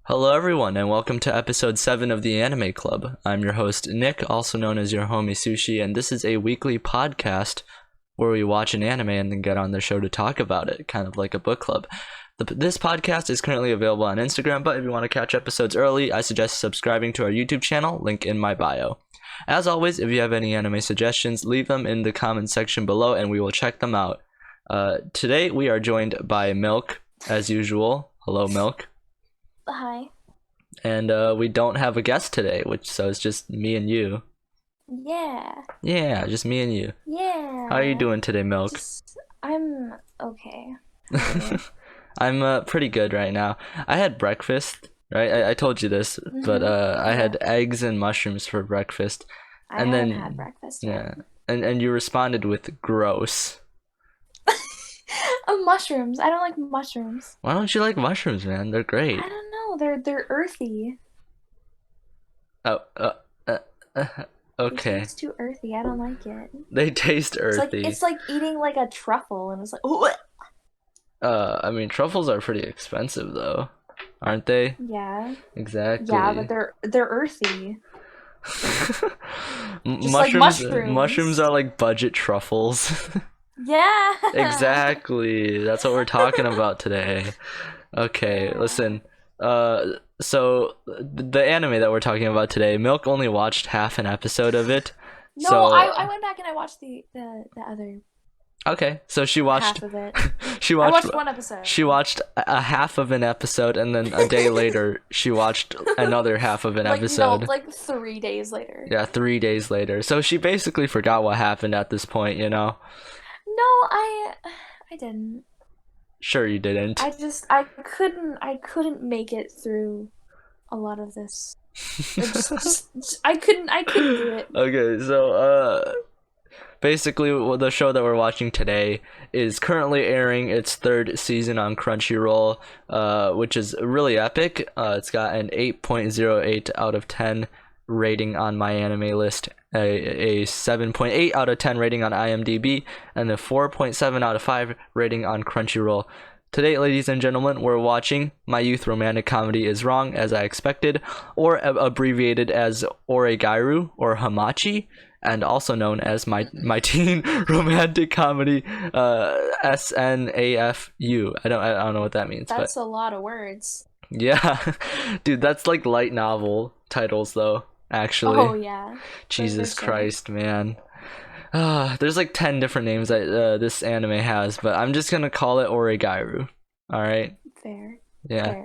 Hello, everyone, and welcome to episode 7 of the Anime Club. I'm your host, Nick, also known as your homie Sushi, and this is a weekly podcast where we watch an anime and then get on the show to talk about it, kind of like a book club. This podcast is currently available on Instagram, but if you want to catch episodes early, I suggest subscribing to our YouTube channel, link in my bio. As always, if you have any anime suggestions, leave them in the comments section below and we will check them out. Today, we are joined by Milk, as usual. Hello, Milk. Hi. And we don't have a guest today, so it's just me and you. Yeah, just me and you. Yeah. How are you doing today, Milk? I'm okay. I'm pretty good right now. I had breakfast, right? I told you this, but I had eggs and mushrooms for breakfast. And then had breakfast. Yeah. And you responded with gross. Mushrooms. I don't like mushrooms. Why don't you like mushrooms, man? They're great. I don't know. They're earthy. Oh, okay. It's too earthy. I don't like it. They taste earthy. It's like eating like a truffle, and it's like. Ooh. I mean, truffles are pretty expensive, though, aren't they? Yeah. Exactly. Yeah, but they're earthy. Mushrooms are like budget truffles. Yeah. Exactly. That's what we're talking about today. Okay, listen. So the anime that we're talking about today, Milk only watched half an episode of it. No, so I went back and I watched the other. Okay, so she watched half of it. I watched one episode. She watched a half of an episode, and then a day later she watched another half of an episode. No, like 3 days later. Yeah, 3 days later. So she basically forgot what happened at this point, you know? No, I didn't. Sure you didn't. I couldn't make it through a lot of this. I couldn't do it. Okay, so basically the show that we're watching today is currently airing its 3rd season on Crunchyroll, which is really epic. It's got an 8.08 out of 10 rating on My Anime List, a 7.8 out of 10 rating on IMDb, and a 4.7 out of 5 rating on Crunchyroll. Today, ladies and gentlemen, we're watching My Youth Romantic Comedy Is Wrong, as I expected, or abbreviated as Oregairu or Hamachi, and also known as my teen romantic comedy, SNAFU. I don't know what that means. That's a lot of words. Yeah, dude, that's like light novel titles though. Actually. Oh yeah. Jesus Christ, man. There's like 10 different names that this anime has, but I'm just gonna call it Oregairu. All right. Fair. Yeah.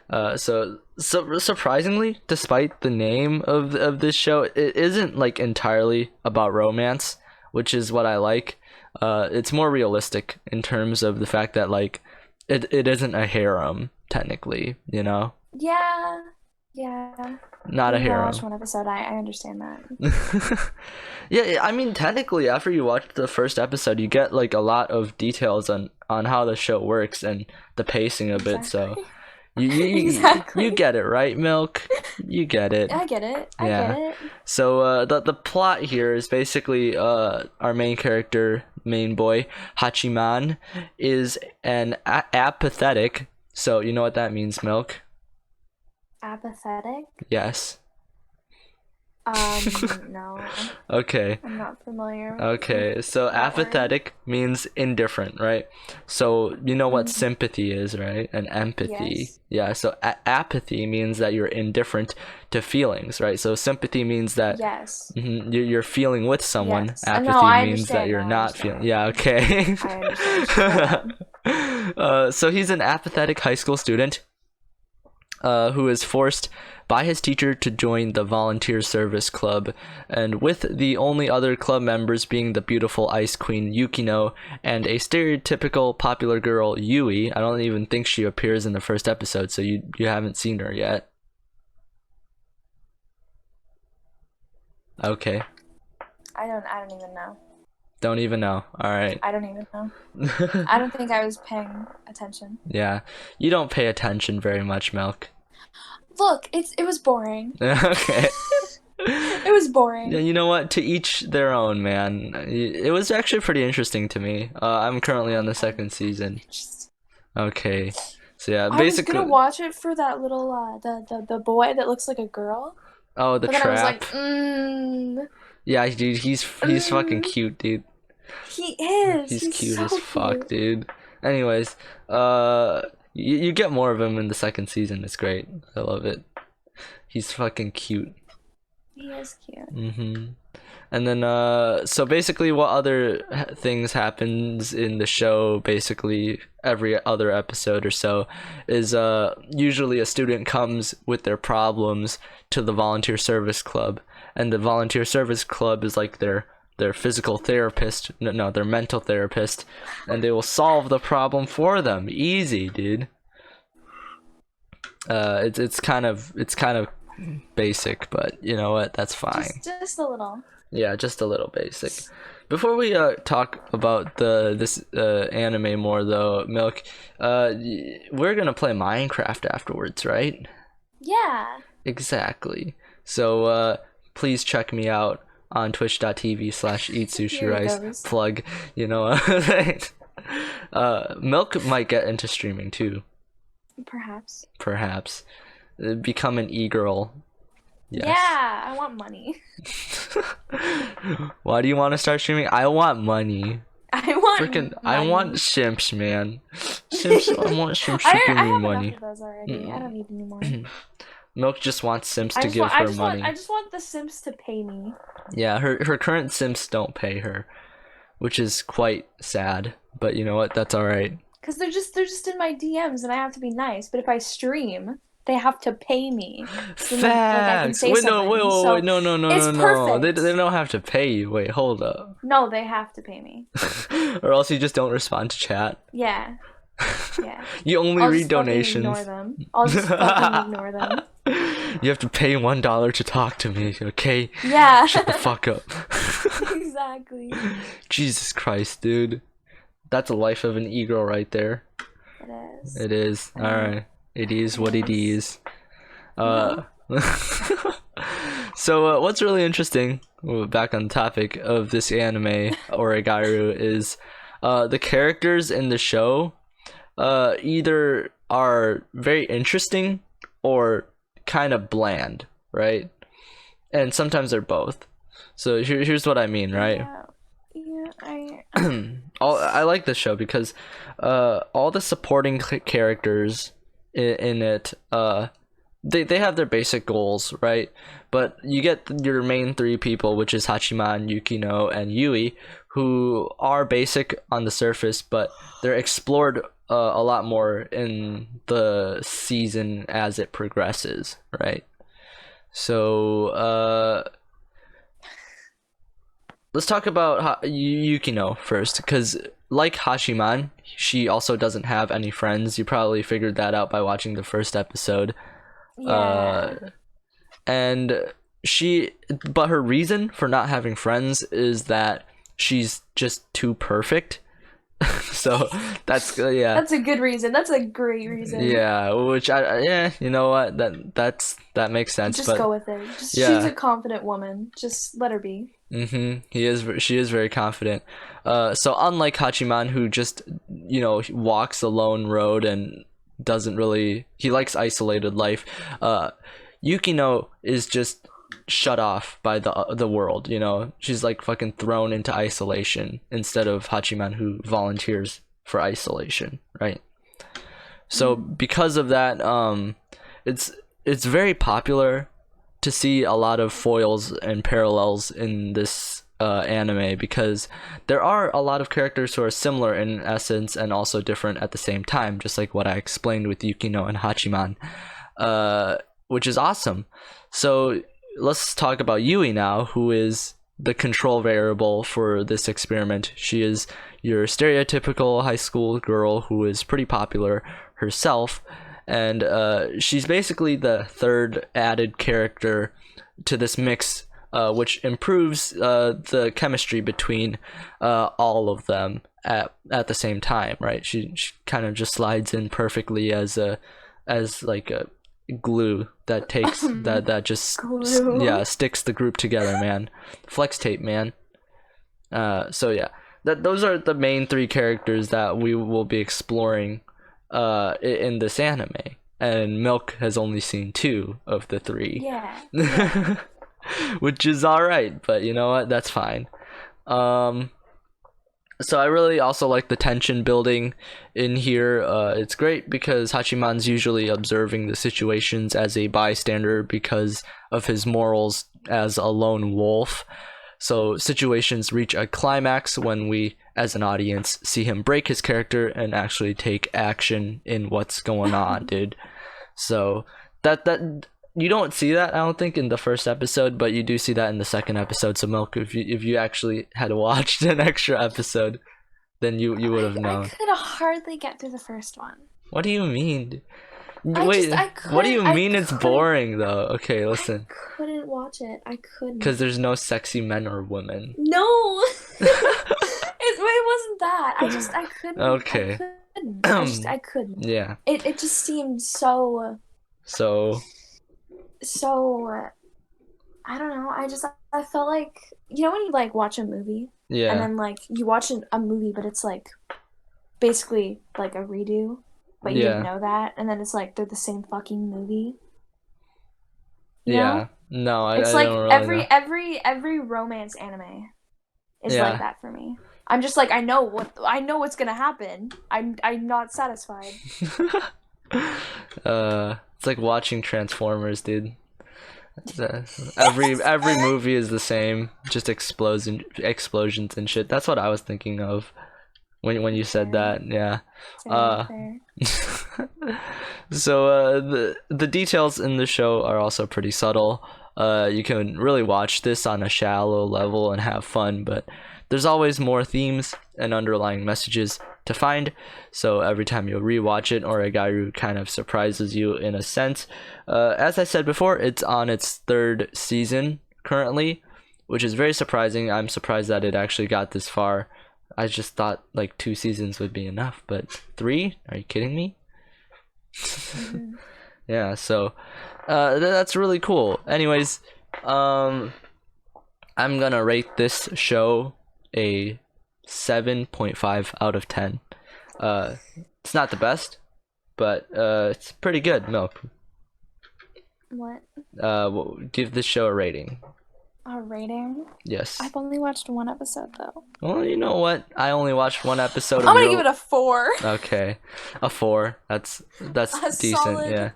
Fair. So surprisingly, despite the name of this show, it isn't like entirely about romance, which is what I like. It's more realistic in terms of the fact that like it isn't a harem technically, you know. Yeah. Not a harem. I watched one episode. I understand that. Yeah, I mean, technically, after you watch the first episode, you get like a lot of details on how the show works and the pacing of it. So you get it, right, Milk? You get it. I get it. I get it. So the plot here is basically our main character, main boy Hachiman, is an apathetic. So you know what that means, Milk? Apathetic? Yes. No. Okay. I'm not familiar. Okay, so apathetic means indifferent, right? So you know what sympathy is, right? And empathy. Yes. Yeah, so apathy means that you're indifferent to feelings, right? So sympathy means that you're feeling with someone. Yes. Apathy means that you're not feeling. Yeah, okay. I understand. So he's an apathetic high school student who is forced by his teacher to join the volunteer service club, and with the only other club members being the beautiful ice queen Yukino and a stereotypical popular girl Yui. I don't even think she appears in the first episode, so you haven't seen her yet. Okay. I don't even know. Don't even know. All right. I don't even know. I don't think I was paying attention. Yeah, you don't pay attention very much, Milk. Look, it was boring. Okay. It was boring. Yeah, you know what? To each their own, man. It was actually pretty interesting to me. I'm currently on the 2nd season. Okay. So yeah, I was gonna basically, watch it for that little the boy that looks like a girl, oh, the but then I was trap. like, Yeah, dude, he's fucking mm, cute, dude. he is. He's He's cute as so fuck, cute. dude. Anyways, you get more of him in the second season. It's great. I love it. He's fucking cute. He is cute. Mm-hmm. And then, so basically, what other things happens in the show? Basically, every other episode or so is usually a student comes with their problems to the volunteer service club, and the volunteer service club is like their physical therapist, no, their mental therapist, and they will solve the problem for them. Easy, dude. It's kind of basic, but you know what? That's fine. Just a little. Yeah, just a little basic. Before we talk about this anime more though, Milk, we're gonna play Minecraft afterwards, right? Yeah. Exactly. So please check me out on Here it twitch.tv/eatsushirice. goes. Plug, you know. Milk might get into streaming too, Perhaps. perhaps. Become an e-girl. Yes. Yeah, I want money. Why do you want to start streaming? I want money. I want Freaking, money. I want shimps, man. Shimps, I want shimps to give I me have money. enough of those already. I don't need any more. Milk just wants Sims to give her money. I just want the Sims to pay me. Yeah, her current Sims don't pay her, which is quite sad. But you know what? That's all right. Cause they're just in my DMs and I have to be nice. But if I stream, they have to pay me. So then, like, I can Facts. say Wait, no, something. wait, So no, no, no, it's no, no. They perfect. don't have to pay you. Wait, hold up. No, they have to pay me. Or else you just don't respond to chat. Yeah. Yeah. You only I'll read just fucking donations. ignore them. I'll just fucking ignore them. You have to pay $1 to talk to me, okay? Yeah. Shut the fuck up. Exactly. Jesus Christ, dude. That's a life of an e-girl right there. It is. It is. Alright. It is what it is. So what's really interesting, back on the topic of this anime, Oregairu, is the characters in the show either are very interesting or kind of bland, right? And sometimes they're both. So here's what I mean, right? Yeah, I like this show because all the supporting characters in it, they have their basic goals, right? But you get your main three people, which is Hachiman, Yukino, and Yui, who are basic on the surface, but they're explored a lot more in the season as it progresses, right? So let's talk about Yukino first, because like Hashiman, she also doesn't have any friends. You probably figured that out by watching the first episode. yeah. And but her reason for not having friends is that she's just too perfect. So that's yeah. That's a good reason. That's a great reason. Yeah, which yeah, you know what? That makes sense. Just but go with it. yeah. She's a confident woman. Just let her be. She is very confident. So unlike Hachiman, who just walks a lone road and doesn't really, he likes isolated life. Yukino is just shut off by the world. She's like fucking thrown into isolation instead of Hachiman, who volunteers for isolation, right? So because of that, it's very popular to see a lot of foils and parallels in this anime, because there are a lot of characters who are similar in essence and also different at the same time, just like what I explained with Yukino and Hachiman, which is awesome. So let's talk about Yui now, who is the control variable for this experiment. She is your stereotypical high school girl who is pretty popular herself, and she's basically the third added character to this mix, which improves the chemistry between all of them at the same time, right? She kind of just slides in perfectly as like a glue that takes that just sticks the group together, man. Flex tape, man. So yeah, those are the main three characters that we will be exploring in this anime, and Milk has only seen 2 of the 3. Yeah. Which is all right, but you know what? That's fine. So I really also like the tension building in here. It's great because Hachiman's usually observing the situations as a bystander because of his morals as a lone wolf. So situations reach a climax when we, as an audience, see him break his character and actually take action in what's going on, dude. So that you don't see that, I don't think, in the first episode, but you do see that in the second episode. So Milk, if you actually had watched an extra episode, then you would have I known. could hardly get through the first one. What do you mean? I Wait, what do you couldn't- I mean it's couldn't- boring though? Okay, listen. I couldn't watch it. I couldn't. Because there's no sexy men or women. No. It wasn't that. I couldn't. Okay. I couldn't. I couldn't. Yeah. It just seemed so. So. I don't know. I felt like, you know when you like watch a movie Yeah. and then like you watch a movie but it's like basically like a redo, but you didn't know that, and then it's like they're the same fucking movie. You know? No, It's I like don't really know. every romance anime is like that for me. I'm just like I know what's gonna happen. I'm not satisfied. It's like watching Transformers, dude. Every movie is the same, just explosions and shit. That's what I was thinking of when you said that. Yeah. Fair. So the details in the show are also pretty subtle. You can really watch this on a shallow level and have fun, but there's always more themes and underlying messages to find. So every time you rewatch it, Oregairu kind of surprises you in a sense. As I said before, it's on its 3rd season currently, which is very surprising. I'm surprised that it actually got this far. I just thought like 2 seasons would be enough, but 3? Are you kidding me? Mm-hmm. Yeah, so that's really cool. Anyways, I'm gonna rate this show a 7.5 out of 10. It's not the best, but it's pretty good. Milk. What? Give this show a rating. A rating? Yes. I've only watched 1 episode though. Well, you know what? I only watched 1 episode. I'm gonna give it a 4. Okay, a 4. That's A decent. solid Yeah.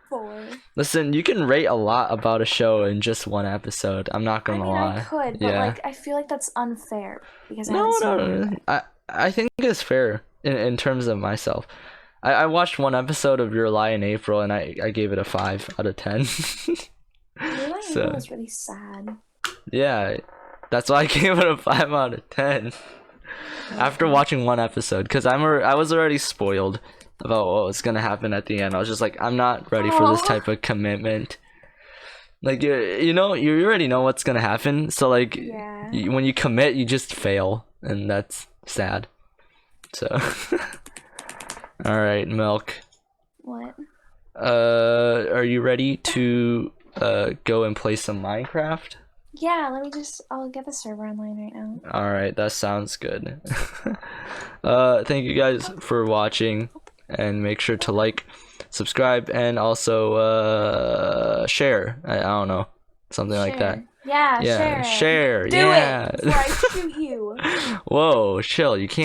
4. Listen, you can rate a lot about a show in just 1 episode. I'm not gonna lie. I could, but Yeah. like I feel like that's unfair because I No, haven't seen it. I think it's fair in terms of myself. I watched 1 episode of Your Lie in April and I gave it a 5 out of 10. Really? So- It was really sad. Yeah, that's why I gave it a 5 out of 10. After watching 1 episode, because I was already spoiled about what was gonna happen at the end. I was just like, I'm not ready for this Aw. type of commitment. Like you already know what's gonna happen. So like, Yeah. when you commit, you just fail, and that's sad. So, all right, Milk. What? Are you ready to go and play some Minecraft? Yeah, I'll get the server online right now. All right, that sounds good. Thank you guys for watching, and make sure to like, subscribe, and also share. I don't know, something like that. Yeah, Yeah, share. share. Do yeah. it before I shoot you. Whoa, chill. You can't.